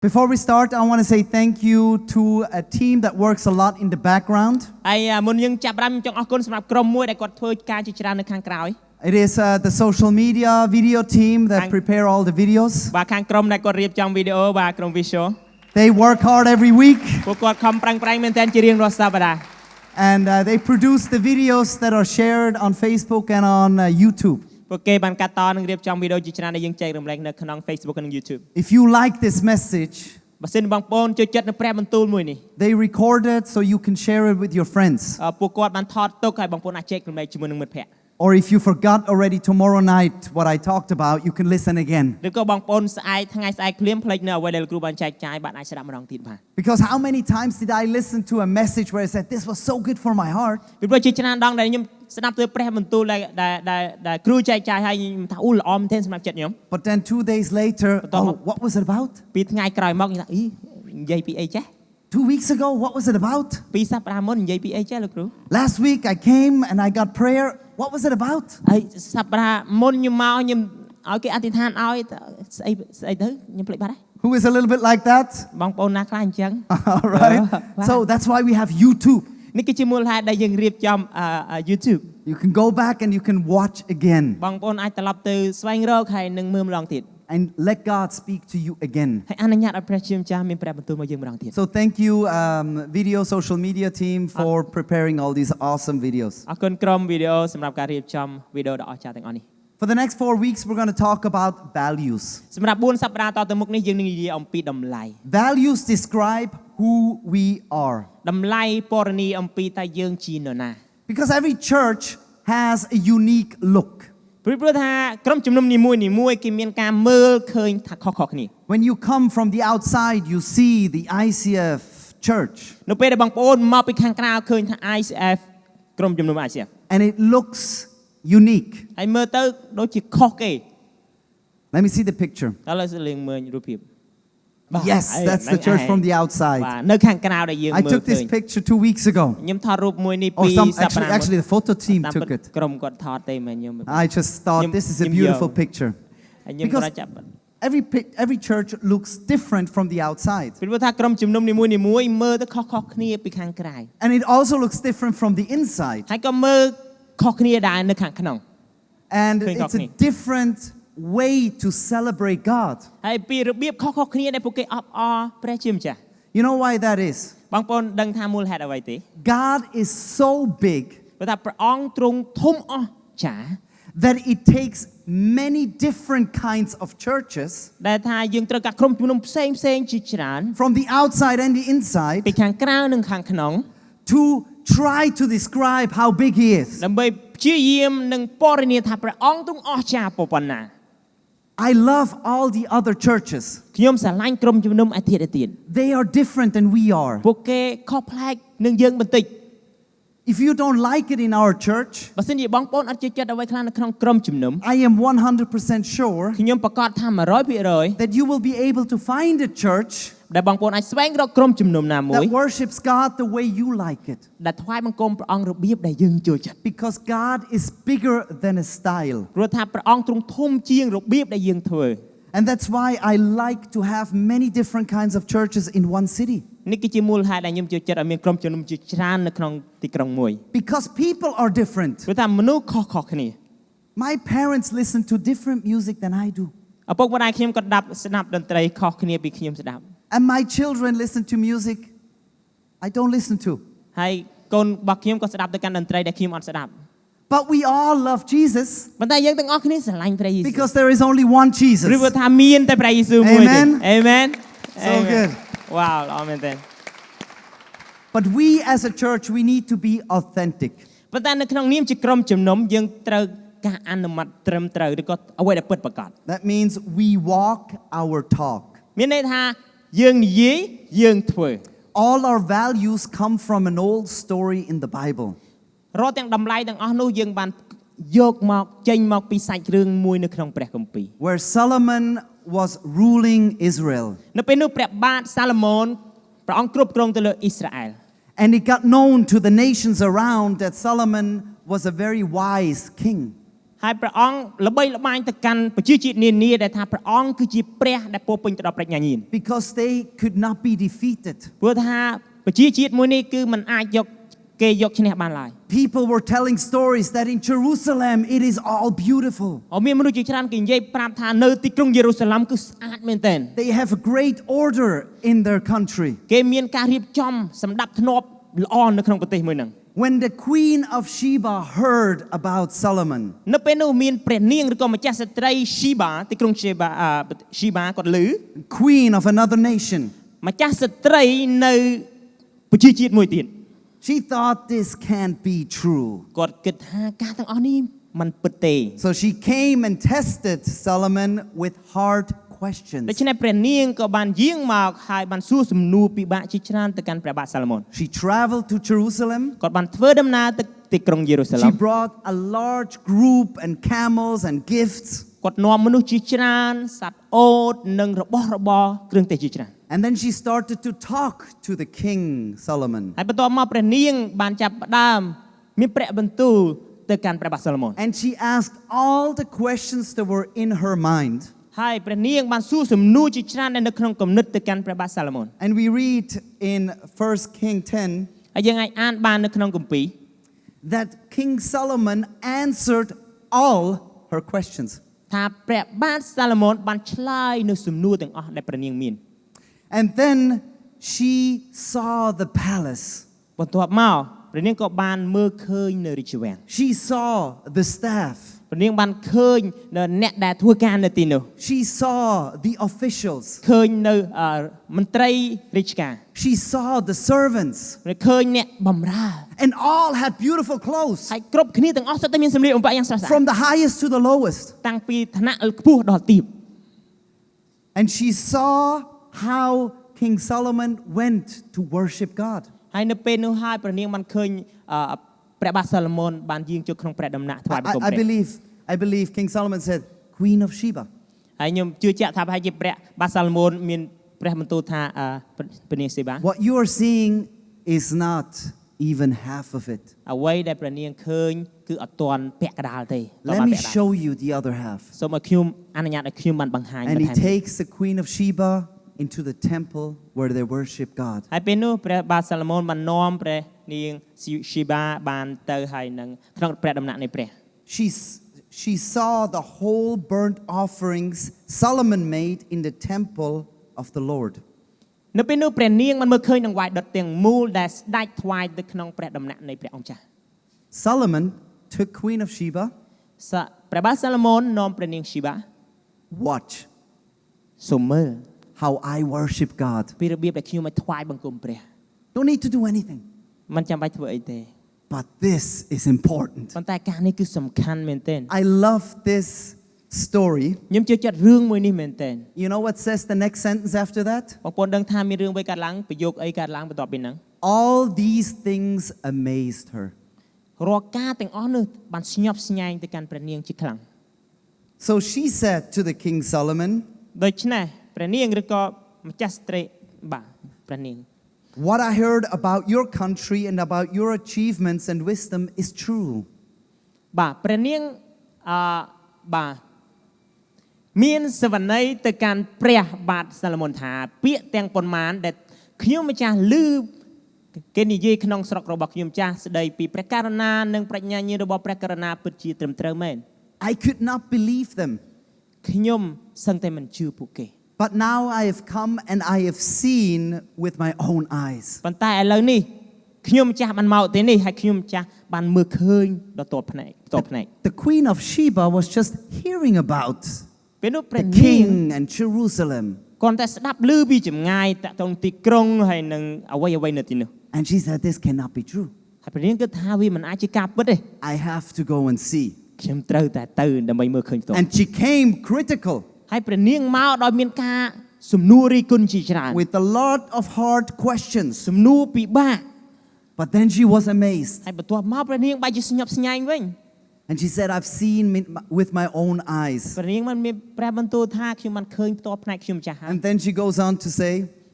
Before we start, I want to say thank you to a team that works a lot in the background. ហើយមុនយើងចាប់ផ្ដើមចង់អរគុណសម្រាប់ក្រុមមួយដែលគាត់ធ្វើការជាច្រើននៅខាងក្រោយ It is the social media video team that prepare all the videos. បាទខាងក្រុមដែលគាត់រៀបចំវីដេអូបាទក្រុម visual They work hard every week. ពួកគាត់ខំប្រឹងប្រែងមែនទែនជារៀងរាល់សប្តាហ៍ And they produce the videos that are shared on Facebook and on YouTube. ពួកគេបានកាត់តនិងរៀបចំវីដេអូជាច្រើនដែលយើងចែករំលែកនៅក្នុង Facebook និង YouTube If you like this message, បើសិនបងប្អូនចូលចិត្តនៅព្រះបន្ទូលមួយនេះ they record it so you can share it with your friends. ពួកគាត់បានថតទុកហើយបងប្អូនអាចចែករំលែកជាមួយនឹងមិត្តភក្តិ Or if you forgot already tomorrow night what I talked about, you can listen again. ឬក៏បងប្អូនស្អែកថ្ងៃស្អែកភ្លាមភ្លេចនៅអ្វីដែលគ្រូបានចែកចាយបាទអាចស្ដាប់ម្ដងទៀតបាទ Because how many times did I listen to a message where I said this was so good for my heart? ពីព្រោះជាច្រើនដងដែលខ្ញុំស្ដាប់ទៅព្រះបន្ទូលដែលគ្រូចែកចាយឲ្យខ្ញុំថាអូល្អមែនទែនសម្រាប់ចិត្តខ្ញុំ But then 2 days later, oh, what was it about? ពីថ្ងៃក្រោយមកខ្ញុំថាអីនិយាយពីអីចេះ 2 weeks ago, what was it about? ពីសប្តាហ៍មុននិយាយពីអីចេះលោកគ្រូ Last week I came and I got prayer. What was it about? ហើយសប្តាហ៍មុនខ្ញុំមកខ្ញុំឲ្យគេអធិដ្ឋានឲ្យស្អីទៅខ្ញុំភ្លេចបាត់ហើយ Who is a little bit like that? បងប្អូនណាខ្លះអញ្ចឹង All right. So that's why we have YouTube. នេះគឺជាមូលហេតុដែលយើងរៀបចំ YouTube You can go back and you can watch again បងប្អូនអាចត្រឡប់ទៅស្វែងរកហើយនឹងមើលម្ដងទៀត and let God speak to you again. ហើយអនុញ្ញាតឲ្យព្រះជាម្ចាស់មានព្រះបន្ទូលមកយើងម្ដងទៀត So thank you video social media team for preparing all these awesome videos. អរគុណក្រុមវីដេអូសម្រាប់ការរៀបចំវីដេអូដ៏អស្ចារ្យទាំងអស់នេះ For the next 4 weeks we're going to talk about values. សម្រាប់4សប្តាហ៍តទៅមុខនេះយើងនឹងនិយាយអំពីតម្លៃ Values describe who we are. តម្លៃពណ៌នាអំពីតើយើងជានរណា Because every church has a unique look. ព្រោះថាក្រុមជំនុំនីមួយៗគេមានការមើលឃើញថាខុសៗគ្នា When you come from the outside you see the ICF church. នៅពេលដែលបងប្អូនមកពីខាងក្រៅឃើញថា ICF ក្រុមជំនុំ ICF And it looks unique. ហើយមើលទៅដូចជាខុសគេ Let me see the picture. តើលើសលេងមើលរូបភាព Yes, that's the church from the outside. បាទនៅខាងក្រៅដែលយើងមើល I took this picture 2 weeks ago. ខ្ញុំថតរូបមួយនេះ Or ពី some សប្តាហ៍ actually the photo team took it. ក្រុមគាត់ថតទេមែនខ្ញុំ I just thought this is a beautiful picture. ហើយខ្ញុំក៏ចាប់ Every church looks different from the outside. ពីព្រោះថាក្រុមជំនុំនីមួយៗមើលទៅខុសៗគ្នាពីខាងក្រៅ And it also looks different from the inside. ហើយក៏មើលខុសគ្នាដែរនៅខាងក្នុង And it's a different way to celebrate God. ហើយពីរបៀបខុសៗគ្នាដែលពួកគេអបអរព្រះជាម្ចាស់ You know why that is? បងប្អូនដឹងថាមូលហេតុអ្វីទេ God is so big ព្រោះថាព្រះអង្គទ្រង់ធំអស្ចារ្យ that it takes many different kinds of churches ដែលថាយើងត្រូវការក្រុមជំនុំផ្សេងជាច្រើន from the outside and the inside ពីខាងក្រៅនិងខាងក្នុង to try to describe how big he is. ដើម្បីព្យាយាមនឹងពណ៌នាថាព្រះអង្គទ្រង់អស្ចារ្យប៉ុណ្ណា I love all the other churches. ខ្ញុំស្រឡាញ់ក្រុមជំនុំឯទៀត They are different than we are. ពួកគេខុសប្លែកនឹងយើងបន្តិច If you don't like it in our church, បើសិនជាបងប្អូនអត់ចូលចិត្តអ្វីខ្លះនៅក្នុងក្រុមជំនុំ I am 100% sure ខ្ញុំប្រកាសថា 100% that you will be able to find a church ដែលបងប្អូនអាចស្វែងរកក្រុមជំនុំណាមួយ that worships God the way you like it. ដែលថ្វាយបង្គំព្រះអង្គរបៀបដែលយើងចូលចិត្ត Because God is bigger than a style. ព្រោះថាព្រះអង្គទ្រង់ធំជាងរបៀបដែលយើងធ្វើ And that's why I like to have many different kinds of churches in one city. នេះគឺជាមូលហេតុដែលខ្ញុំចូលចិត្តឲ្យមានក្រុមជំនុំជាច្រើននៅក្នុងទីក្រុងមួយ Because people are different. ព្រោះថាមនុស្សខុសៗគ្នា My parents listen to different music than I do. ឪពុកម្ដាយខ្ញុំក៏ស្ដាប់តន្ត្រីខុសគ្នាពីខ្ញុំស្ដាប់ And my children listen to music I don't listen to. ហើយកូនរបស់ខ្ញុំក៏ស្ដាប់ទៅកាន់តន្ត្រីដែលខ្ញុំអត់ស្ដាប់ But we all love Jesus ប៉ុន្តែយើងទាំងអស់គ្នាស្រឡាញ់ព្រះយេស៊ូវ because there is only one Jesus. ព្រោះថាមានតែព្រះយេស៊ូវមួយទេ Amen So good. Wow ល្អមែនទេ But we as a church we need to be authentic. ប៉ុន្តែនៅក្នុងនាមជាក្រុមជំនុំយើងត្រូវការអនុម័តត្រឹមត្រូវឬក៏អ្វីដែលពិតប្រាកដ That means we walk our talk. មានន័យថាយើងនិយាយយើងធ្វើ All our values come from an old story in the Bible. រាល់ទាំងតម្លៃទាំងអស់នោះយើងបានយកមកចេញមកពីសាច់រឿងមួយនៅក្នុងព្រះគម្ពីរ Where Solomon was ruling Israel. នៅពេលនោះព្រះបាទសាឡូមោនព្រះអង្គគ្រប់គ្រងទៅលើអ៊ីស្រាអែល And it got known to the nations around that Solomon was a very wise king. ហើយព្រះអង្គល្បីល្បាញទៅកាន់ប្រជាជាតិនានាដែលថាព្រះអង្គគឺជាព្រះដែលពោពេញទៅដោយប្រាជ្ញាញាណ because they could not be defeated. ព្រោះថាប្រជាជាតិមួយនេះគឺมันអាចគេយកឈ្នះបានឡើយ People were telling stories that in Jerusalem it is all beautiful. មានមនុស្សជាច្រើនគេនិយាយប្រាប់ថានៅទីក្រុងយេរូសាឡិមគឺស្អាតមែនទែន They have a great order in their country. គេមានការរៀបចំសម្ដាប់ធ្នាប់ល្អនៅក្នុងប្រទេសមួយហ្នឹង When the queen of Sheba heard about Solomon, នៅពេលនោះមានព្រះនាងឬក៏ម្ចាស់ស្ត្រី Sheba ទីក្រុង Sheba គាត់ឮ queen of another nation, ម្ចាស់ស្ត្រីនៅប្រជាជាតិមួយទៀត she thought this can't be true. គាត់គិតថាការទាំងអស់នេះมันពិតទេ So she came and tested Solomon with hard questions. ដូច្នេះព្រះនាងក៏បានយាងមកហើយបានសួរសំណួរពិបាកជាច្រើនទៅកាន់ព្រះបាទសាឡូមោន She traveled to Jerusalem. គាត់បានធ្វើដំណើរទៅទីក្រុងយេរូសាឡិ She ម brought a large group and camels and gifts. គាត់នាំមនុស្សជាច្រើនសត្វអូតនិងរបស់របរគ្រឿងទេសជាច្រើន And then she started to talk to the king Solomon. ហើយបន្ទាប់មកព្រះនាងបានចាប់ផ្ដើមមានព្រះបន្ទូលទៅកាន់ព្រះបាទសាឡូមោន And she asked all the questions that were in her mind. ហើយព្រះនាងបានសួរសំណួរជាច្រើននៅក្នុងគំនិតទៅកាន់ព្រះបាទសាឡូមោន And we read in 1 King 10ហើយយើងអាចអានបាននៅក្នុងគម្ពីរ that King Solomon answered all her questions. ថាព្រះបាទសាឡូមោនបានឆ្លើយនៅសំណួរទាំងអស់ដែលព្រះនាងមាន And then she saw the palace. បន្ទាប់មកព្រះនាងក៏បានមើលឃើញនៅរាជវាំង She saw the staff. ព្រះនាងបានឃើញនៅអ្នកដែលធ្វើការនៅទីនោះ She saw the officials. ឃើញនៅមន្ត្រីរាជការ She saw the servants. ឃើញអ្នកបម្រើ And all had beautiful clothes. ហើយគ្រប់គ្នាទាំងអស់សុទ្ធតែមានសម្លៀកបំពាក់យ៉ាងស្រស់ស្អាត From the highest to the lowest. តាំងពីឋានៈខ្ពស់ដល់ទាប And she saw how King Solomon went to worship God. ហើយនៅពេលនោះហើយព្រះនាងបានឃើញព្រះបាទសាឡូមោនបានយាងចូលក្នុងព្រះដំណាក់ថ្វាយបង្គំព្រះ I believe King Solomon said, Queen of Sheba. ហើយខ្ញុំជឿជាក់ថាប្រហែលជាព្រះបាទសាឡូមោនមានព្រះបន្ទូលថាព្រះនាងសេបា What you are seeing is not even half of it. អ្វីដែលព្រះនាងឃើញគឺអត់ទាន់ពាក់កណ្ដាលទេ Let me show you the other half. សូមឲ្យខ្ញុំអនុញ្ញាតឲ្យខ្ញុំបានបង្ហាញ And បន្ he ថែម takes the Queen of Sheba into the temple where they worship God. ហើយពេលនោះព្រះបាទសាឡូមោនបាននាំព្រះនាង Sheba បានទៅហើយនឹងក្នុងព្រះដំណាក់នៃព្រះ She saw the whole burnt offerings Solomon made in the temple of the Lord. នៅពេលនោះព្រះនាងបានមើលឃើញនឹងវាយដុតទាំងមូលដែលស្ដេចថ្វាយទៅក្នុងព្រះដំណាក់នៃព្រះអង្គចាស់ Solomon took Queen of Sheba. ព្រះបាទសាឡូមោននាំព្រះនាង Sheba Watch សូមមើល how I worship God. ពីរបៀបដែលខ្ញុំឲ្យថ្វាយបង្គំព្រះ Don't need to do anything. មិនចាំបាច់ធ្វើអីទេ But this is important. ប៉ុន្តែការនេះគឺសំខាន់មែនទែន I love this story. ខ្ញុំជឿចិត្តរឿងមួយនេះមែនទែន You know what says the next sentence after that? បងប្អូនដឹងថាមានរឿងអ្វីកើតឡើងប្រយោគអីកើតឡើងបន្ទាប់ពីហ្នឹង All these things amazed her. រាល់ការទាំងអស់នោះបានស្ញប់ស្ញែងទៅកាន់ព្រះនាងជាខ្លាំង So she said to the King Solomon, ដូច្នេះព្រះនាងឬក៏ម្ចាស់ស្ត្រីបាទព្រះនាង What I heard about your country and about your achievements and wisdom is true. បាទព្រះនាងបាទមានសវន័យទៅកាន់ព្រះបាទសាឡូមោនថាពាក្យទាំងប៉ុន្មានដែលខ្ញុំម្ចាស់ឮគេនិយាយក្នុងស្រុករបស់ខ្ញុំចាស់ស្ដីពីព្រះករុណានិងប្រាជ្ញាញាណរបស់ព្រះករុណាពិតជាត្រឹមត្រូវមែន I could not believe them. ខ្ញុំសឹងតែមិនជឿពួកគេ But now I have come and I have seen with my own eyes. ប៉ុន្តែឥឡូវនេះខ្ញុំម្ចាស់បានមកទីនេះហើយខ្ញុំម្ចាស់បានមើលឃើញដល់តបភ្នែក The Queen of Sheba was just hearing about ពេលនោះព្រះ the នាង king and Jerusalem. គាត់តែស្ដាប់ឮពីចម្ងាយតាក់ទងទីក្រុងហើយនឹងអ្វីនៅទីនោះ And she said, this cannot be true. ហើយព្រះនាងគិតថាវាមិនអាចជាការពិតទេ I have to go and see. ខ្ញុំត្រូវតែទៅដើម្បីមើលឃើញផ្ទាល់ And she came critical ហើយព្រះនាងមកដោយមានការសំណួររីគុណជាច្រើន with a lot of hard questions. សំណួរពិបាក But then she was amazed. ហើយបន្ទាប់មកព្រះនាងបែរជាស្ញប់ស្ញែងវិញ And she said, I've seen with my own eyes. ព្រះនាងបានមានព្រះបន្ទូលថាខ្ញុំបានឃើញផ្ទាល់ភ្នែកខ្ញុំម្ចាស់ហើយ And then she goes on to say,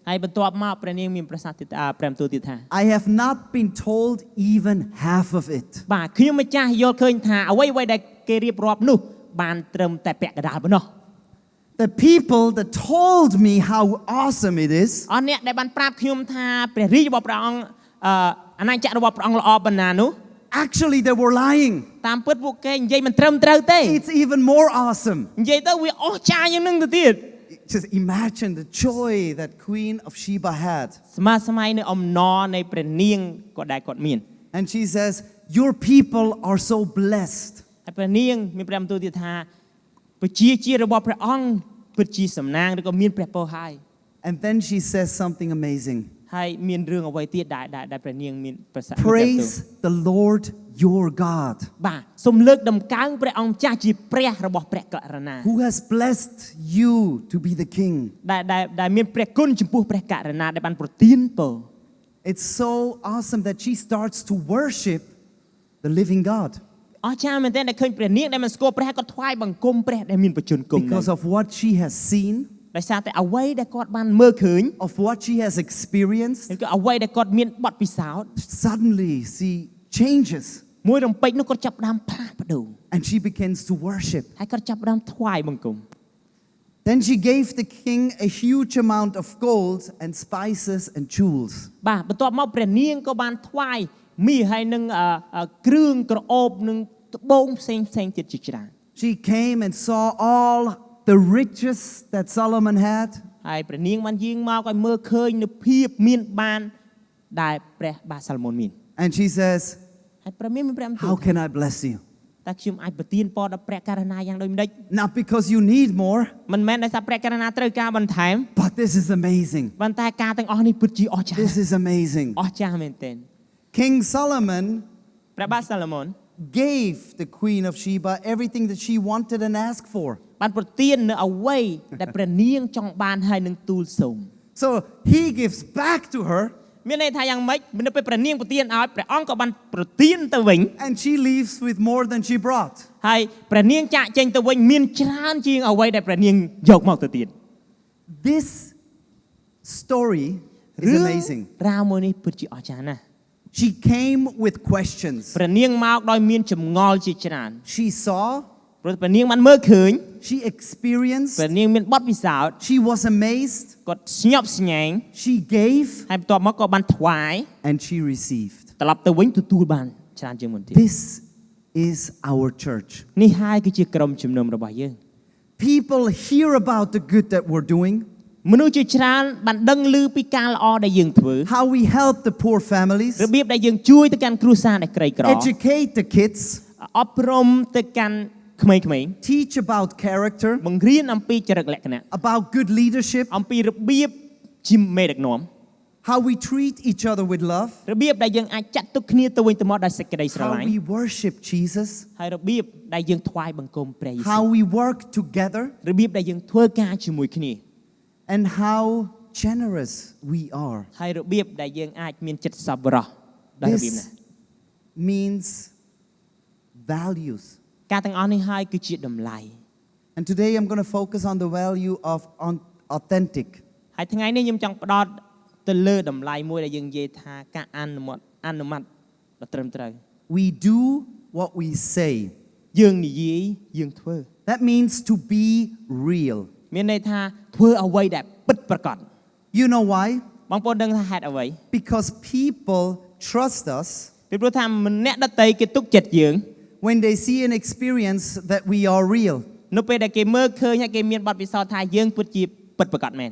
ហើយបន្ទាប់មកព្រះនាងមានប្រសាសន៍ទៀតព្រះបន្ទូលទៀតថា I have not been told even half of it. បាទខ្ញុំម្ចាស់យល់ឃើញថាអ្វីដែល គេរៀបរាប់នោះបានត្រឹមតែពាក់កណ្ដាលប៉ុណ្ណោះ The people that told me how awesome it is អស់អ្នកដែលបានប្រាប់ខ្ញុំថាព្រះរាជរបស់ព្រះអង្គអាណាចក្ររបស់ព្រះអង្គល្អប៉ុណ្ណានោះ actually they were lying តាមពិតពួកគេនិយាយមិនត្រឹមត្រូវទេ it's even more awesome និយាយទៅវាអស្ចារ្យជាងនឹងទៅទៀត just imagine the joy that Queen of Sheba had ស្មារតីនៅអំណរនៃព្រះនាងគាត់ដែលគាត់មាន and she says your people are so blessed ហើយព្រះនាងមានព្រះបន្ទូលទៀតថាប្រជាជាតិរបស់ព្រះអង្គពិតជាសំណាងឬក៏មានព្រះពរហើយ and then she says something amazing ហើយមានរឿងអ្វីទៀតដែលព្រះនាងមានប្រសាសន៍ praise the Lord your God បាទសូមលើកដំកើងព្រះអង្គម្ចាស់ជាព្រះរបស់ព្រះករុណា who has blessed you to be the king ដែលមានព្រះគុណចំពោះព្រះករុណាដែលបានប្រទានពរ it's so awesome that she starts to worship the living God អស្ចារ្យមែនទែនដែលឃើញព្រះនាងដែលមិនស្គាល់ព្រះក៏ថ្វាយបង្គំព្រះដែលមានបជនគុំ because of what she has seen ដោយសារតែអ្វីដែលគាត់បានមើលឃើញ of what she has experienced ឬក៏អ្វីដែលគាត់មានបទពិសោធន៍ suddenly she changes មួយរំពេចនោះគាត់ចាប់ផ្ដើមផ្លាស់ប្ដូរ and she begins to worship ហើយគាត់ចាប់ផ្ដើមថ្វាយបង្គំ then she gave the king a huge amount of gold and spices and jewels បាទបន្ទាប់មកព្រះនាងក៏បានថ្វាយមាសហើយនឹងគ្រឿងក្រអូបនឹងត្បូងផ្សេងទៀតជាច្រើន she came and saw all the riches that Solomon had ហើយព្រះនាងបានយាងមកឲ្យមើលឃើញនូវភាពមានបានដែលព្រះបាទសាឡូមោនមាន and she says ហើយព្រះមានព្រះបន្ទូល how can I bless you តែខ្ញុំអាចប្រទានពរដល់ព្រះករុណាយ៉ាងដូចម្ដេច not because you need more មិនមែនដោយសារព្រះករុណាត្រូវការបន្ថែម but this is amazing ប៉ុន្តែការទាំងអស់នេះពិតជាអស្ចារ្យ this is amazing អស្ចារ្យមែនទែន King Solomon ព្រះបាទសាឡូមោន gave the Queen of Sheba everything that she wanted and asked for បានប្រទាននៅអ្វីដែលព្រះនាងចង់បានហើយនឹងទូលសូម so he gives back to her មានន័យថាយ៉ាងម៉េចនៅពេលព្រះនាងប្រទានឲ្យព្រះអង្គក៏បានប្រទានទៅវិញ and she leaves with more than she brought ហើយព្រះនាងចាក់ចេញទៅវិញមានច្រើនជាងអ្វីដែលព្រះនាងយកមកទៅទៀត this story is amazing រ៉ាវមួយនេះពិតជាអស្ចារ្យណាស់ she came with questions ព្រះនាងមកដោយមានចម្ងល់ជាច្រើន she saw ព្រោះព្រះនាងបានមើលឃើញ she experienced ព្រះនាងមានបទពិសោធន៍ she was amazed គាត់ស្ញប់ស្ញែង she gave ហើយបន្ទាប់មកក៏បានថ្វាយ and she received ត្រឡប់ទៅវិញទទួលបានច្រើនជាងមុនទៀត this is our church នេះហើយគឺជាក្រុមជំនុំរបស់យើង people hear about the good that we're doing មនុស្សជាច្រើនបានដឹងឮពីការល្អដែលយើងធ្វើ how we help the poor families របៀបដែលយើងជួយទៅកាន់គ្រួសារដែលក្រីក្រ educate the kids អប់រំទៅកាន់ក្មេងៗ teach about character បង្រៀនអំពីចរិតលក្ខណៈ about good leadership អំពីរបៀបជាមេដឹកនាំ how we treat each other with love របៀបដែលយើងអាចចាត់ទុកគ្នាទៅវិញទៅមកដោយសេចក្តីស្រ how ឡាញ់ we worship Jesus ហើយរបៀបដែលយើងថ្វាយបង្គំព្រះយេស៊ូវ how we work together របៀបដែលយើងធ្វើការជាមួយគ្នា and how generous we are ហើយរបៀបដែលយើងអាចមានចិត្តសប្បុរសដោយរបៀបណា this means values ការទាំងអស់នេះហើយគឺជាតម្លៃ and today I'm going to focus on the value of authentic ហើយថ្ងៃនេះខ្ញុំចង់ផ្ដោតទៅលើតម្លៃមួយដែលយើងនិយាយថាការអនុម័តដ៏ត្រឹមត្រូវ we do what we say យើងនិយាយយើងធ្វើ that means to be real មានន័យថាធ្វើអ្វីដែលពិតប្រាកដ you know why បងប្អូនដឹងថាហេតុអ្វី because people trust us ពីព្រោះថាអ្នកដទៃគេទុកចិត្តយើង when they see and experience that we are real នៅពេលដែលគេមើលឃើញហើយគេមានបទពិសោធន៍ថាយើងពិតជាពិតប្រាកដមែន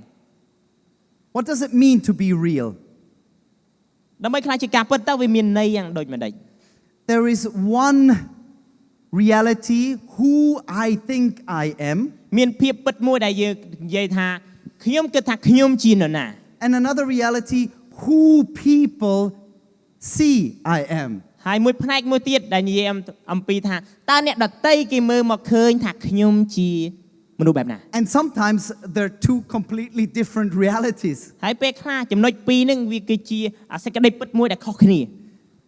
what does it mean to be real ដើម្បីខ្លះជាការពិតទៅវាមានន័យយ៉ាងដូចម្ដេច there is one reality who I think I am មានភាពពិតមួយដែលយើងនិយាយថាខ្ញុំគិតថាខ្ញុំជានរណា and another reality who people see I am ហើយមួយផ្នែកមួយទៀតដែលនិយាយអំពីថាតើអ្នកដតីគេមើលមកឃើញថាខ្ញុំជាមនុស្សបែបណា and sometimes they're two completely different realities ហើយពេលខ្លះចំណុចពីរហ្នឹងវាគឺជាសេចក្តីពិតមួយដែលខុសគ្នា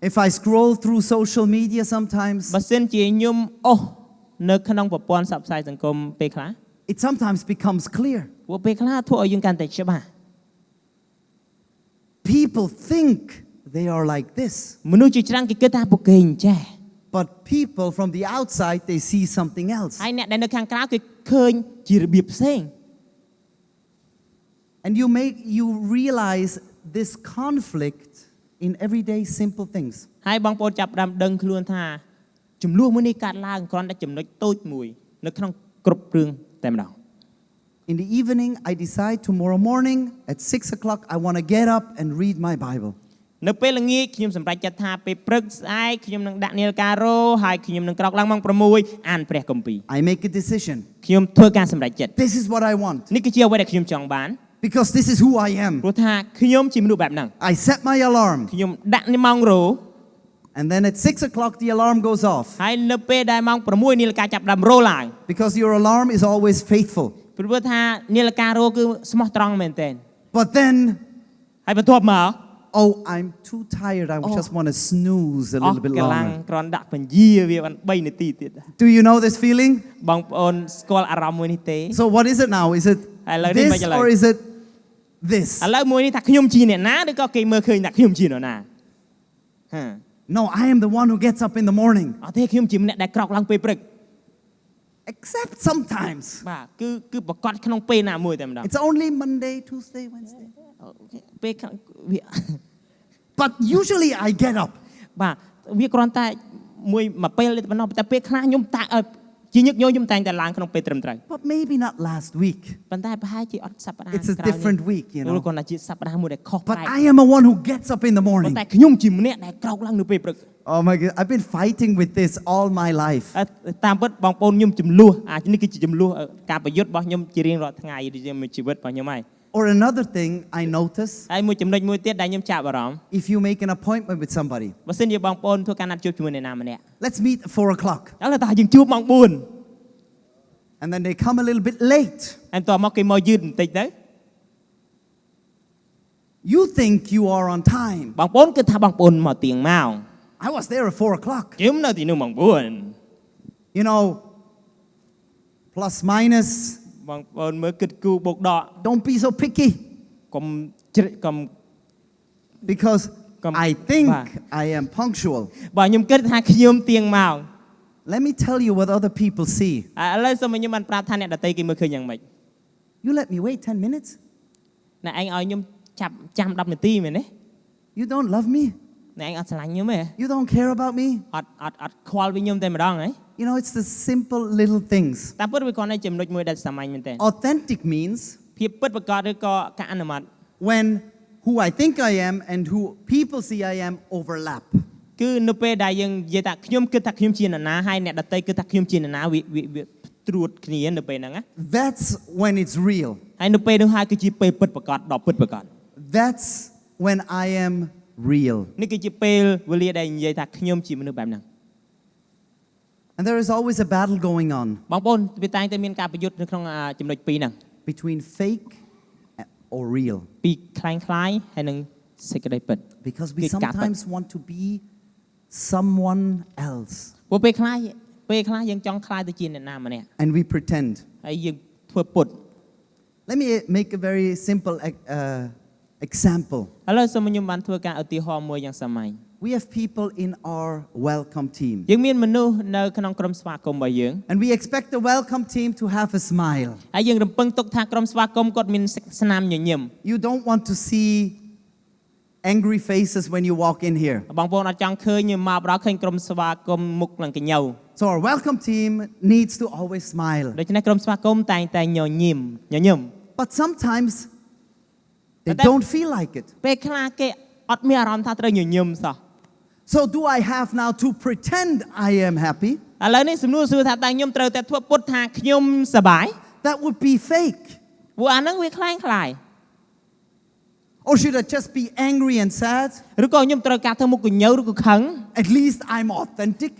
if I scroll through social media sometimes បើសិនជាខ្ញុំអូសនៅក្នុងប្រព័ន្ធផ្សព្វផ្សាយសង្គមពេលខ្លះ it sometimes becomes clear ព្រោះពេលខ្លះធ្វើឲ្យយើងកាន់តែច្បាស់ people think they are like this មនុស្សជាច្រើនគេគិតថាពួកគេអញ្ចេះ But people from the outside, they see something else. ហើយអ្នកដែលនៅខាងក្រៅគេឃើញជារបៀបផ្សេង And you realize this conflict in everyday simple things. ហើយបងប្អូនចាប់ផ្ដើមដឹងខ្លួនថាចំនួនមួយនេះកើតឡើងគ្រាន់តែចំណុចតូចមួយនៅក្នុងគ្រប់រឿងតែម្ដង In the evening, I decide tomorrow morning at 6 o'clock, I want to get up and read my Bible. នៅពេលល្ងាចខ្ញុំសម្រេចចិត្តថាពេលព្រឹកស្អែកខ្ញុំនឹងដាក់នាឡិការ៉ូហើយខ្ញុំនឹងក្រោកឡើងម៉ោង6អានព្រះគម្ពីរ I make a decision. ខ្ញុំធ្វើការសម្រេចចិត្ត This is what I want. នេះគឺជាអ្វីដែលខ្ញុំចង់បាន Because this is who I am. ព្រោះថាខ្ញុំជាមនុស្សបែបហ្នឹង I set my alarm. ខ្ញុំដាក់ម៉ោងរោ And then at 6 o'clock, the alarm goes off. ហើយនៅពេលដែលម៉ោង6នាឡិកាចាប់ផ្ដើមរោឡើង Because your alarm is always faithful. ព្រោះថានាឡិការ៉ូគឺស្មោះត្រង់មែនទែន But then, ហើយបន្ទាប់មក oh, I'm too tired. I just want to snooze a អស់ little bit កម្លាំង longer. គ្រាន់ដាក់ពញាវាបាន3នាទីទៀត Do you know this feeling? បងប្អូនស្គាល់អារម្មណ៍មួយនេះទេ So what is it now? Is it this or is it this? ឥឡូវមួយនេះថាខ្ញុំជាអ្នកណាឬក៏គេមើលឃើញថាខ្ញុំជាអ្នកណាហា No, I am the one who gets up in the morning. អត់ទេខ្ញុំជាម្នាក់ដែលក្រោកឡើងពេលព្រឹក Except sometimes. បាទគឺប្រកាសក្នុងពេលណាមួយតែម្ដង It's only Monday, Tuesday, Wednesday. ពេលវា But usually I get up. បាទវាគ្រាន់តែមួយពេលទេប៉ុណ្ណោះតែពេលខ្លះខ្ញុំតែជាញឹកញយខ្ញុំតែងតែឡើងក្នុងពេលត្រឹមត្រូវ But maybe not last week. ប៉ុន្តែប្រហែលជាអត់សប្តាហ៍ It's a different week, you ព្រោះ know. គ្រាន់តែជាសប្តាហ៍មួយដែលខុសប្ But លែក I am the one who gets up in the ប៉ុ morning. ន្តែខ្ញុំជាម្នាក់ដែលក្រោកឡើងនៅពេលព្រឹក Oh my God, I've been fighting with this all my life. តាមពិតបងប្អូនខ្ញុំចំនួននេះគឺជាចំនួនការប្រយុទ្ធរបស់ខ្ញុំជារៀងរាល់ថ្ងៃជាមួយជីវិតរបស់ខ្ញុំហើយ Or another thing I notice, ហើយមួយចំណុចមួយទៀតដែលខ្ញុំចាប់អារម្មណ៍ if you make an appointment with somebody, បើសិនជាបងប្អូនធ្វើការណាត់ជួបជាមួយអ្នកណាម្នាក់ let's meet at 4 o'clock. ដល់តែយើងជួបម៉ោង4 And then they come a little bit late. ហើយតោះមកគេមកយឺតបន្តិចទៅ You think you are on time. បងប្អូនគិតថាបងប្អូនមកទៀងម៉ោង I was there at 4 o'clock. ខ្ញុំនៅទីនោះម៉ោង You know, plus minus. 4បងប្អូនមើលគិតគូបូកដក Don't be so picky. កុំជ្រិតកុំ Because Come- I think Bah. I am punctual. បើខ្ញុំគិតថាខ្ញុំទៀងម៉ោង Let me tell you what other people see. ឥឡូវសូមខ្ញុំបានប្រាប់ថាអ្នកដទៃគេមើលឃើញយ៉ាងម៉េច You let me wait 10 minutes. អ្នកឯងឲ្យខ្ញុំចាំ10នាទីមែនទេ You don't love me. អ្នកឯងអត់ស្រឡាញ់ខ្ញុំទេ You don't care about me. អត់ខ្វល់ពីខ្ញុំតែម្ដងហ៎ You know, it's the simple little things. តាមពិតវាគ្រាន់តែចំណុចមួយដែលសាមញ្ញមែនទេ Authentic means ភាពពិតប្រាកដឬក៏ការអនុម័ត when who I think I am and who people see I am overlap. គឺនៅពេលដែលយើងនិយាយថាខ្ញុំគិតថាខ្ញុំជានរណាហើយអ្នកដទៃគិតថាខ្ញុំជានរណាវាត្រួតគ្នានៅពេលហ្នឹងណា That's when it's real. ហើយនៅពេលនោះហើយគឺជាពេលពិតប្រាកដដ៏ពិតប្រាកដ That's when I am real. នេះគឺជាពេលវេលាដែលនិយាយថាខ្ញុំជាមនុស្សបែបហ្នឹង And there is always a battle going on បងប្អូនវាតែងតែមានការប្រយុទ្ធនៅក្នុងចំណុចពីរហ្នឹង between fake or real. ពីคล้ายហើយនឹងសេចក្តីពិត Because we sometimes want to be someone else. ព្រោះពេលខ្លះយើងចង់ខ្លាយទៅជាអ្នកណាម្នាក់ And we pretend. ហើយយើងធ្វើពុត Let me make a very simple example. ឥឡូវសូមខ្ញុំបានធ្វើការឧទាហរណ៍មួយយ៉ាងសាមញ្ញ We have people in our welcome team. យើងមានមនុស្សនៅក្នុងក្រុមស្វាគមន៍របស់យើង And we expect the welcome team to have a smile. ហើយយើងរំពឹងទុកថាក្រុមស្វាគមន៍គាត់មានស្នាមញញឹម You don't want to see angry faces when you walk in here. បងប្អូនអត់ចង់ឃើញមកបដល់ឃើញក្រុមស្វាគមន៍មុខនឹងកញ្ញូ So our welcome team needs to always smile. ដូច្នេះក្រុមស្វាគមន៍តែងតែញញឹម But sometimes they But that- don't feel like it. ពេលខ្លះគេអត់មានអារម្មណ៍ថាត្រូវញញឹមសោះ So do I have now to pretend I am happy? ឥឡូវនេះសំណួរសួរថាតើខ្ញុំត្រូវតែធ្វើពុតថាខ្ញុំសប្បាយ That would be fake. ព្រោះអាហ្នឹងវាคล้าย Or should I just be angry and sad? ឬក៏ខ្ញុំត្រូវការធ្វើមុខកញ្ញូឬក៏ខឹង At least I'm authentic.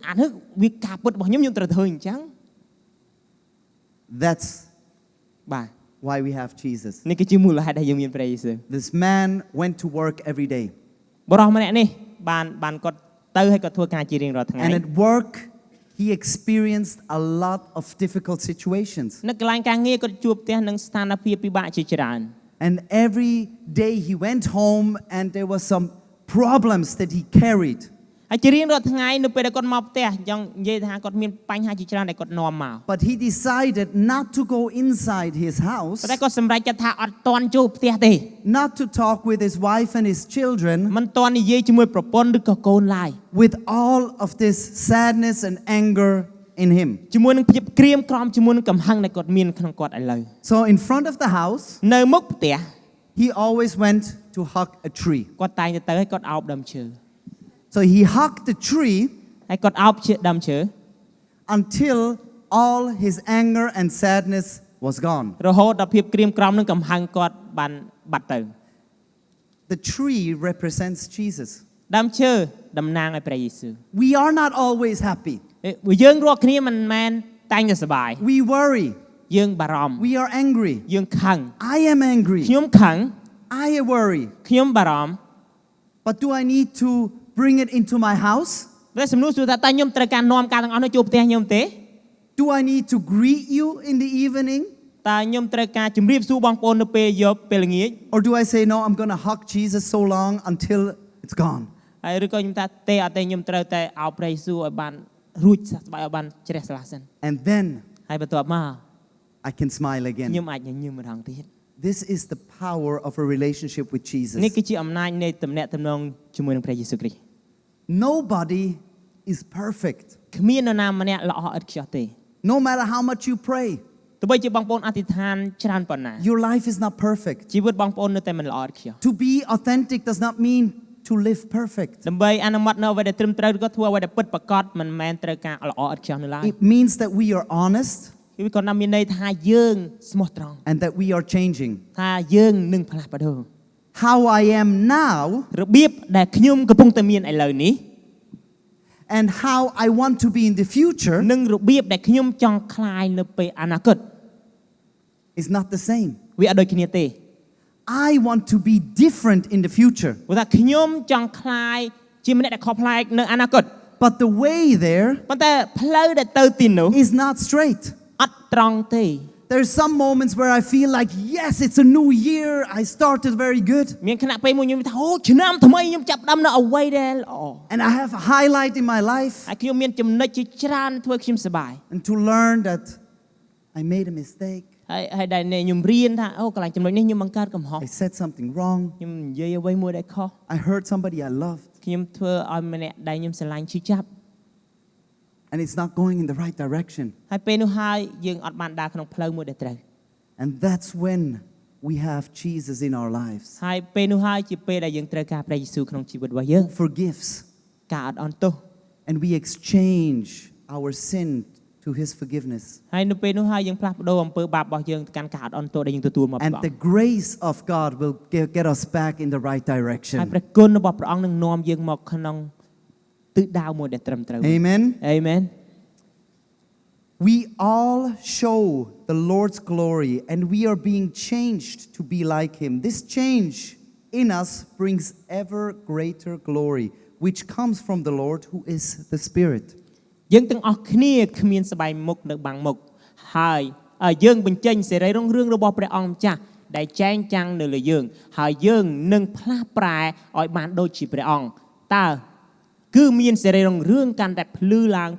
អានេះវាការពុតរបស់ខ្ញុំត្រូវធ្វើអញ្ចឹង That's បាទ why we have Jesus. នេះគឺជាមូលហេតុដែលយើងមានព្រះយេស៊ូវ This man went to work every day. បរិសម្នាក់នេះបានគាត់ទៅហើយគាត់ធ្វើការជារៀងរាល់ថ្ងៃ And at work, he experienced a lot of difficult situations. នៅកន្លែងការងារគាត់ជួបផ្ទះនឹងស្ថានភាពពិបាកជាច្រើន And every day he went home and there were some problems that he carried. ហើយជារៀងរាល់ថ្ងៃនៅពេលដែលគាត់មកផ្ទះចង់និយាយថាគាត់មានបញ្ហាជាច្រើនដែលគាត់នាំមក But he decided not to go inside his house, ប៉ុន្តែគាត់សម្រេចចិត្តថាអត់តន់ចូលផ្ទះទេ not to talk with his wife and his children, មិនតន់និយាយជាមួយប្រពន្ធឬក៏កូនឡើយ with all of this sadness and anger in him. ជាមួយនឹងភាពក្រៀមក្រំជាមួយនឹងកំហឹងដែលគាត់មានក្នុងគាត់ឥឡូវ So in front of the house, នៅមុខផ្ទះ he always went to hug a tree. គាត់តែងទៅហើយគាត់អោបដើមឈើ So he hugged the tree ហើយគាត់អោបដើមឈើ until all his anger and sadness was gone. រហូតដល់ភាពក្រៀមក្រំនិងកំហឹងគាត់បានបាត់ទៅ The tree represents Jesus. ដើមឈើតំណាងឲ្យព្រះយេស៊ូវ We are not always happy. យើងរាល់គ្នាមិនមែនតែងតែសប្បាយ We worry. យើងបារម្ភ We are angry. យើងខឹង I am angry. ខ្ញុំខឹង I worry. ខ្ញុំបារម្ភ But do I need to bring it into my house? តែសំណួរសួរថាតើខ្ញុំត្រូវការនាំការទាំងអស់នោះចូលផ្ទះខ្ញុំទេ Do I need to greet you in the evening? តើខ្ញុំត្រូវការជម្រាបសួរបងប្អូននៅពេលយប់ពេលល្ងាច Or do I say, no, I'm going to hug Jesus so long until it's gone? ហើយឬក៏ខ្ញុំថាទេអត់ទេខ្ញុំត្រូវតែអោបព្រះយេស៊ូវឲ្យបានរួចសះស្បើយឲ្យបានជ្រះស្រឡះសិន And then ហើយបន្ទាប់មក I can smile ខ្ញុំ again. អាចញញឹមម្ដងទៀត This is the power of a relationship with នេះ Jesus. គឺជាអំណាចនៃទំនាក់ទំនងជាមួយនឹងព្រះយេស៊ូវគ្រីស្ទ Nobody is perfect. គ្មាននរណាម្នាក់ល្អឥតខ្ចោះទេ No matter how much you pray, ទោះបីជាបងប្អូនអធិដ្ឋានច្រើនប៉ុណ្ណា your life is not perfect. ជីវិតបងប្អូននៅតែមិនល្អឥតខ្ចោះ To be authentic does not mean to live perfect. ដើម្បីអនុម័តនៅអ្វីដែលត្រឹមត្រូវឬក៏ធ្វើអ្វីដែលពិតប្រាកដមិនមែនត្រូវការល្អឥតខ្ចោះនៅឡើយ It means that we are honest គឺគាត់មានន័យថាយើងស្មោះត្រង់ and that we are changing. ថាយើងនឹងផ្លាស់ប្ដូរ How I am now របៀបដែលខ្ញុំកំពុងតែមានឥឡូវនេះ and how I want to be in the future និងរបៀបដែលខ្ញុំចង់ក្លាយនៅពេលអនាគត is not the same. វាអត់ដូចគ្នាទេ I want to be different in the future. ព្រោះថាខ្ញុំចង់ក្លាយជាម្នាក់ដែលខុសប្លែកនៅអនាគត But the way there ប៉ុន្តែផ្លូវដែលទៅទីនោះ is not straight. អត់ត្រង់ទេ There's some moments where I feel like, yes, it's a new year. I started very good. មានខណៈពេលមួយខ្ញុំថាអូឆ្នាំថ្មីខ្ញុំចាប់ផ្ដើមនៅអ្វីដែលល្អ And I have a highlight in my life. ហើយខ្ញុំមានចំណុចជាច្រើនធ្វើខ្ញុំសប្បាយ And to learn that I made a mistake. ហើយដែលខ្ញុំរៀនថាអូកន្លែងចំណុចនេះខ្ញុំបង្កើតកំហុស I said something wrong. ខ្ញុំនិយាយអ្វីមួយដែលខុស I hurt somebody I loved. ខ្ញុំធ្វើឲ្យម្នាក់ដែលខ្ញុំស្រឡាញ់ឈឺចាប់ And it's not going in the right direction. ហើយពេលនោះហើយយើងអត់បានដើរក្នុងផ្លូវមួយដែលត្រូវ And that's when we have Jesus in our lives. ហើយពេលនោះហើយជាពេលដែលយើងត្រូវការព្រះយេស៊ូវក្នុងជីវិតរបស់យើង Forgives. ការអត់អន់ទោស And we exchange our sin to his forgiveness. ហើយនៅពេលនោះហើយយើងផ្លាស់ប្ដូរអំពើបាបរបស់យើងទៅកាន់ការអត់អន់ទោសដែលយើងទទួលមក And the grace of God will get us back in the right ហើយ direction. ព្រះគុណរបស់ព្រះអង្គនឹងនាំយើងមកក្នុងទិសដៅមួយដែលត្រឹមត្រូវ Amen. Amen. We all show the Lord's glory and we are being changed to be like him. This change in us brings ever greater glory, which comes from the Lord who is the Spirit. យើងទាំងអស់គ្នាគ្មានស្បែកមុខនៅបាំងមុខហើយយើងបញ្ចេញសេរីរុងរឿងរបស់ព្រះអង្គម្ចាស់ដែលចែងចាំងនៅលើយើងហើយយើងនឹងផ្លាស់ប្រែឲ្យបានដូចជាព្រះអង្គតើគឺមានសេរីរុងរឿងកាន់តែភ្លឺឡើង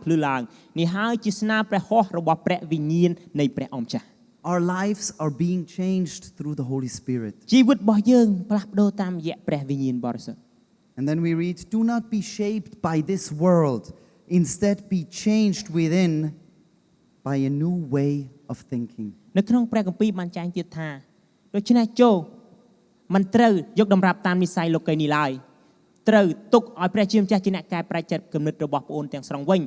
នេះហើយជាស្នាព្រះហស្ថរបស់ព្រះវិញ្ញាណនៃព្រះអង្គម្ចាស់ Our lives are being changed through the Holy Spirit. ជីវិតរបស់យើងផ្លាស់ប្ដូរតាមរយៈព្រះវិញ្ញាណបរិសុទ្ធ And then we read, do not be shaped by this world. Instead be changed within by a new way of thinking. នៅក្នុងព្រះគម្ពីរបានចែងទៀតថាដូច្នេះចូលមិនត្រូវយកតម្រាប់តាមនិស្ស័យលោកីនេះឡើយត្រូវទុកឲ្យព្រះជាម្ចាស់ជាអ្នកកែប្រែចិត្តគំនិតរបស់ប្អូនទាំងស្រុងវិញ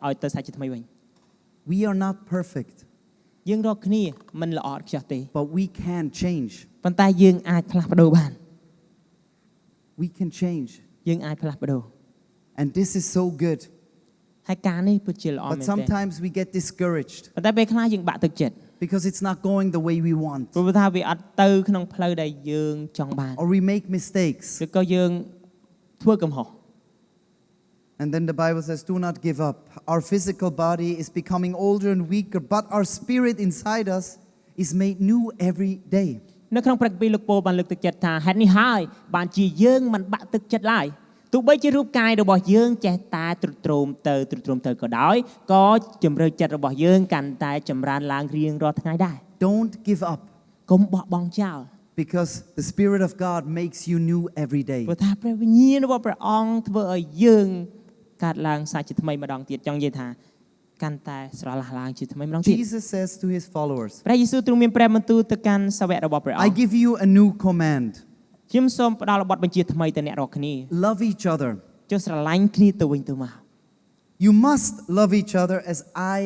ឲ្យទៅសាច់ជាថ្មីវិញ We are not perfect. យើងរាល់គ្នាមិនល្អឥតខ្ចោះទេ But we can change. ប៉ុន្តែយើងអាចផ្លាស់ប្ដូរបាន We can change. យើងអាចផ្លាស់ប្ដូរ And this is so good. ហើយការនេះពិតជាល្អមែន But ទេ sometimes we get discouraged ប៉ុន្តែពេលខ្លះយើងបាក់ទឹកចិត្ត because it's not going the way we want. ព្រោះថាវាអត់ទៅក្នុងផ្លូវដែលយើងចង់បាន Or we make mistakes. ឬក៏យើងធ្វើកំហុស And then the Bible says, do not give up. Our physical body is becoming older and weaker, but our spirit inside us is made new every day. នៅក្នុងព្រះគម្ពីរលោកពោលបានលើកទឹកចិត្តថាហេតុនេះហើយបានជាយើងមិនបាក់ទឹកចិត្តឡើយ ទោះបីជារូបកាយរបស់យើងចេះតែទ្រុឌទ្រោមទៅក៏ដោយក៏ជំរឿចិត្តរបស់យើងកាន់តែចម្រើនឡើងរៀងរាល់ថ្ងៃដែរ Don't give up កុំបោះបង់ចោល because the Spirit of God makes you new every day. ព្រោះថាព្រះវិញ្ញាណរបស់ព្រះអង្គធ្វើឲ្យយើងកើតឡើងសាជាថ្មីម្ដងទៀតចង់និយាយថាកាន់តែស្រឡះឡើងជាថ្មីម្ដងទៀត Jesus says to his followers, ព្រះយេស៊ូវទ្រង់មានព្រះបន្ទូលទៅកាន់សាវករបស់ព្រះអង្គ I give you a new command. ខ្ញុំសូមផ្ដល់បទបញ្ជាថ្មីទៅអ្នករាល់គ្នា Love each other. ចុះស្រឡាញ់គ្នាទៅវិញទៅមក You must love each other as I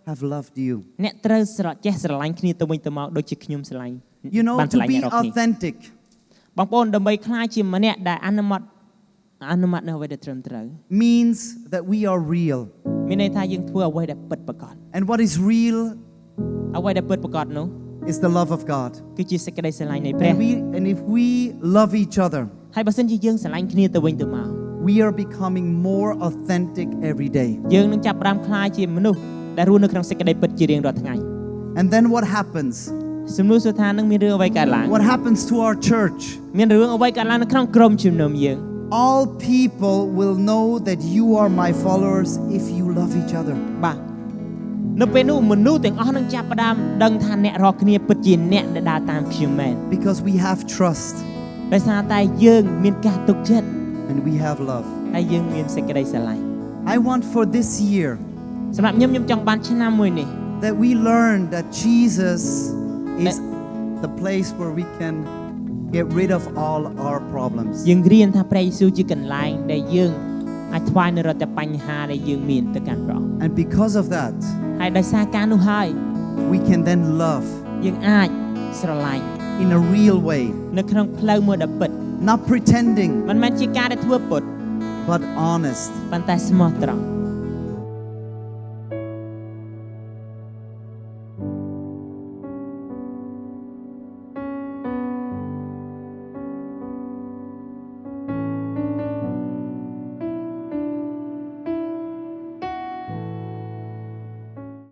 have loved you. អ្នកត្រូវចេះស្រឡាញ់គ្នាទៅវិញទៅមកដូចជាខ្ញុំស្រឡាញ់ You know, បានស្រ to ឡាញ់ be អ្នករាល់គ្នា authentic, បងប្អូនដើម្បីខ្លាចជាម្នាក់ដែលអនុម័តនៅអ្វីដែលត្រឹមត្រូវ means that we are real. មានន័យថាយើងធ្វើអ្វីដែលពិតប្រាកដ And what is real អ្វីដែលពិតប្រាកដនោះ is the love of God. គឺជាសេចក្តីស្រឡាញ់នៃព្រះ And if we love each other, ហើយបើសិនជាយើងស្រឡាញ់គ្នាទៅវិញទៅមក we are becoming more authentic every day. យើងនឹងចាប់ផ្ដើមខ្លាចជាមនុស្សដែលរស់នៅក្នុងសេចក្តីពិតជារៀងរាល់ថ្ងៃ And then what happens? សំណួរសួរថានឹងមានរឿងអ្វីកើតឡើង What happens to our church? មានរឿងអ្វីកើតឡើងនៅក្នុងក្រុមជំនុំយើង All people will know that you are my followers if you love each other. បាទនៅពេលនោះមនុស្សទាំងអស់នឹងចាប់ផ្ដើមដឹងថាអ្នករាល់គ្នាពិតជាអ្នកដែលដើរតាមខ្ញុំមែន Because we have trust ដោយសារតែយើងមានការទុកចិត្ត and we have love. ហើយយើងមានសេចក្តីស្រឡាញ់ I want for this year សម្រាប់ខ្ញុំចង់បានឆ្នាំមួយនេះ that we learn that Jesus is the place where we can get rid of all our problems. យើងរៀនថាព្រះយេស៊ូវជាកន្លែងដែលយើងអាចថ្វាយនៅរាល់តែបញ្ហាដែលយើងមានទៅកាន់ព្រះអង្គ And because of that, ហើយដោយសារការនោះហើយ we can then love យើងអាចស្រឡាញ់ in a real way, នៅក្នុងផ្លូវមួយដែលពិត not pretending, មិនមែនជាការដែលធ្វើពុត but honest. ប៉ុន្តែស្មោះត្រង់